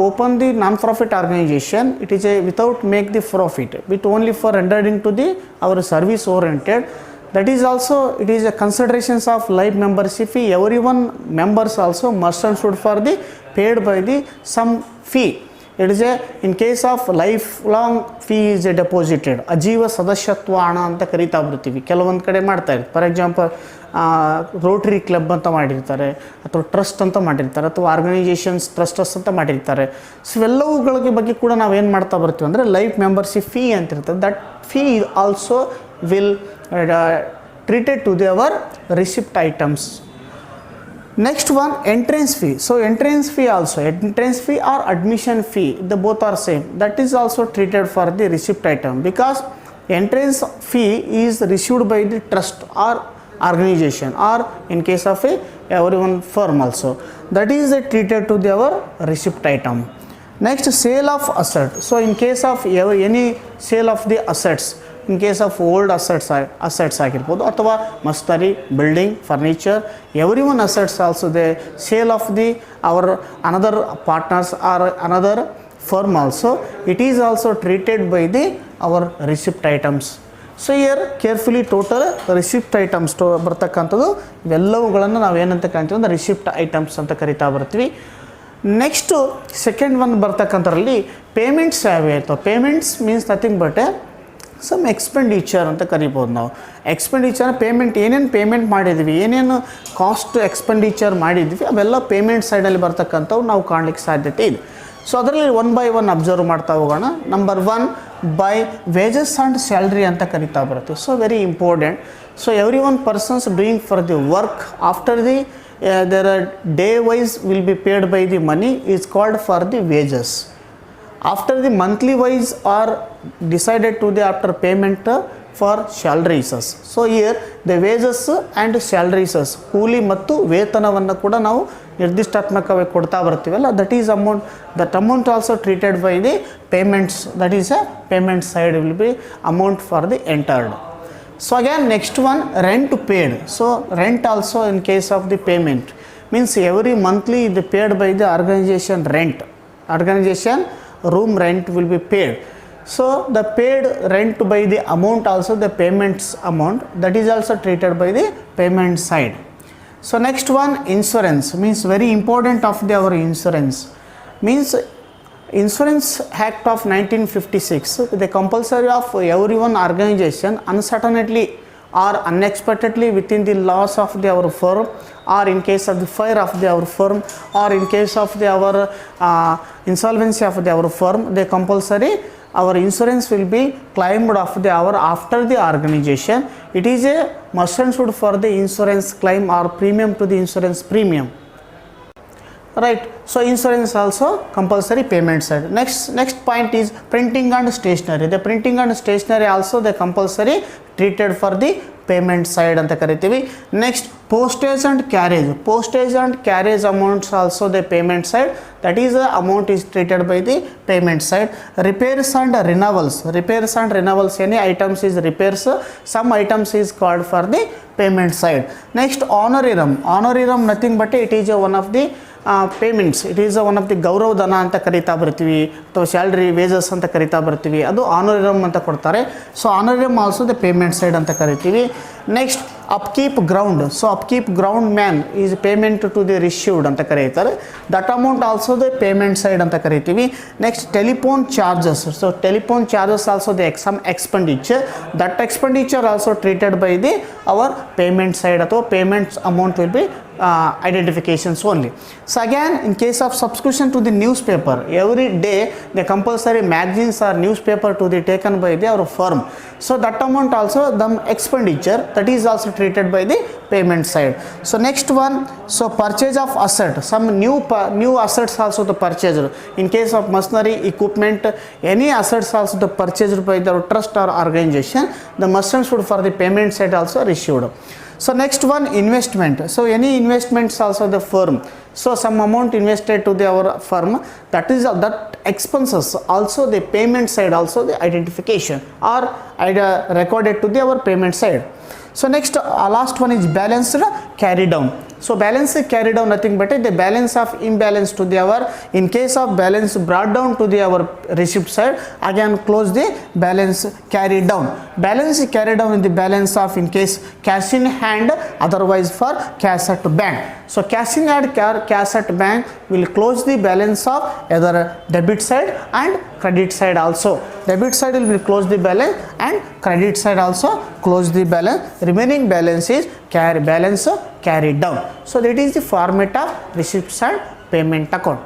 open the non-profit organization, it is a without make the profit, but only for rendering to the our service oriented. That is also, it is a considerations of life membership fee. Everyone members also must and should for the paid by the some fee. It is a in case of lifelong fee is a deposited. ಅಜೀವ ಸದಸ್ಯತ್ವ ಹಣ ಅಂತ ಕರಿತಾ ಬರ್ತೀವಿ. ಕೆಲವೊಂದು ಕಡೆ ಮಾಡ್ತಾ ಇರ್ತಾರೆ. For example Rotary club ಅಂತ ಮಾಡಿರ್ತಾರೆ, ಅಥವಾ ಟ್ರಸ್ಟ್ ಅಂತ ಮಾಡಿರ್ತಾರೆ, ಅಥವಾ ಆರ್ಗನೈಜೇಷನ್ಸ್ ಟ್ರಸ್ಟಸ್ ಅಂತ ಮಾಡಿರ್ತಾರೆ. ಸೊ ಇವೆಲ್ಲವುಗಳ ಬಗ್ಗೆ ಕೂಡ ನಾವೇನು ಮಾಡ್ತಾ ಬರ್ತೀವಿ ಅಂದರೆ ಲೈಫ್ ಮೆಂಬರ್ಶಿಪ್ ಫೀ ಅಂತ ಇರ್ತದೆ. That fee also will treated to our receipt items. Next one, entrance fee. So entrance fee also, entrance fee or admission fee, the both are same. That is also treated for the receipt item, because entrance fee is received by the trust or organization, or in case of a everyone firm also, that is treated to our receipt item. Next, sale of asset. So in case of any sale of the assets, in case of old assets ಆಗಿರ್ಬೋದು, ಅಥವಾ ಮಸ್ಟರಿ, building, furniture, every one assets also they sale of the our another partners or another firm also, it is also treated by the our receipt items. So year carefully total receipt items ಬರ್ತಕ್ಕಂಥದ್ದು ಇವೆಲ್ಲವುಗಳನ್ನು ನಾವು ಏನಂತ ಕರಿತೀವಿ ಅಂದರೆ receipt items ಅಂತ ಕರಿತಾ ಬರ್ತೀವಿ. Next second one ಬರ್ತಕ್ಕಂಥದ್ರಲ್ಲಿ ಪೇಮೆಂಟ್ಸ್ ಯಾವೇ ಇರ್ತವೆ. Payments means nothing but some expenditure ಅಂತ ಕರಿಬೋದು ನಾವು. ಎಕ್ಸ್ಪೆಂಡಿಚರ್ ಪೇಮೆಂಟ್, ಏನೇನು ಪೇಮೆಂಟ್ ಮಾಡಿದ್ವಿ, ಏನೇನು ಕಾಸ್ಟ್ ಎಕ್ಸ್ಪೆಂಡಿಚರ್ ಮಾಡಿದ್ವಿ, ಅವೆಲ್ಲ ಪೇಮೆಂಟ್ ಸೈಡಲ್ಲಿ ಬರ್ತಕ್ಕಂಥವು ನಾವು ಕಾಣಲಿಕ್ಕೆ ಸಾಧ್ಯತೆ ಇದೆ. ಸೊ ಅದರಲ್ಲಿ ಒನ್ ಬೈ ಒನ್ ಅಬ್ಸರ್ವ್ ಮಾಡ್ತಾ ಹೋಗೋಣ. Number one, by wages and salary ಅಂತ ಕರಿತಾ ಬರುತ್ತೆ. So very important. So every one persons doing for the work after the there are day wise will be paid by the money is called for the wages. After the monthly wise are decided to the after payment for salaries. So here the wages and salaries, ಕೂಲಿ ಮತ್ತು ವೇತನವನ್ನು ಕೂಡ ನಾವು ನಿರ್ದಿಷ್ಟಾತ್ಮಕವಾಗಿ ಕೊಡ್ತಾ ಬರ್ತೀವಲ್ಲ, that is amount, that amount also treated by the payments, that is a payment side will be amount for the entered. So again next one, rent paid. So rent also in case of the payment means every monthly the paid by the organization rent, organization room rent will be paid. So the paid rent by the amount also the payments amount, that is also treated by the payment side. So next one, insurance means very important of the our insurance means Insurance Act of 1956, the compulsory of every one organization uncertainly or unexpectedly within the loss of the our firm, or in case of the fire of the our firm, or in case of the our insolvency of the our firm, the compulsory our insurance will be claimed of the our after the organization. It is a must and should for the insurance claim or premium to the insurance premium. Right. So insurance also compulsory payment side. Next point is printing and stationery. The printing and stationery also the compulsory treated for the payment side anta karitivi. Next, postage and carriage. Postage and carriage amounts also the payment side, that is the amount is treated by the payment side. Repairs and renewals. Repairs and renewals, any items is repairs, some items is called for the payment side. Next, honorarium. Honorarium nothing but it is one of the payments, it is one of the ಗೌರವ ಧನ ಅಂತ ಕರಿತಾ ಬರ್ತೀವಿ, ಅಥವಾ salary wages ಅಂತ ಕರಿತಾ ಬರ್ತೀವಿ, ಅದು ಆನೋರಿಯಮ್ ಅಂತ ಕೊಡ್ತಾರೆ. So honorarium also the payment side ಅಂತ ಕರಿತೀವಿ. Next upkeep ground. So upkeep ground man is payment to the received ಅಂತ ಕರೀತಾರೆ. That amount also the payment side ಅಂತ ಕರಿತೀವಿ. Next telephone charges. So telephone charges also the some expenditure. That expenditure also treated by the our payment side ಅಥವಾ payments amount will be identifications only. So again, in case of subscription to the newspaper, every day the compulsory magazines or newspaper to the taken by the our firm. So that amount also the expenditure that is also treated by the payment side. So next one, so purchase of asset, some new assets also the purchased. In case of machinery, equipment, any assets also the purchased by the trust or organization, the merchant should for the payment side also received. So next one, investment. So any investments also the firm. So some amount invested to the our firm, that is that expenses also the payment side also the identification or recorded to the our payment side. So next last one is balanced carry down. So balance carry down nothing but the balance of imbalance to the our, in case of balance brought down to the our receipt side, again close the balance carry down. Balance carry down in the balance of in case cash in hand, otherwise for cash at bank. So cash in hand, cash at bank will close the balance of either debit side and credit side also. Debit side will close the balance and credit side also close the balance. Remaining balance is carry down. So that is the format of receipt side payment account.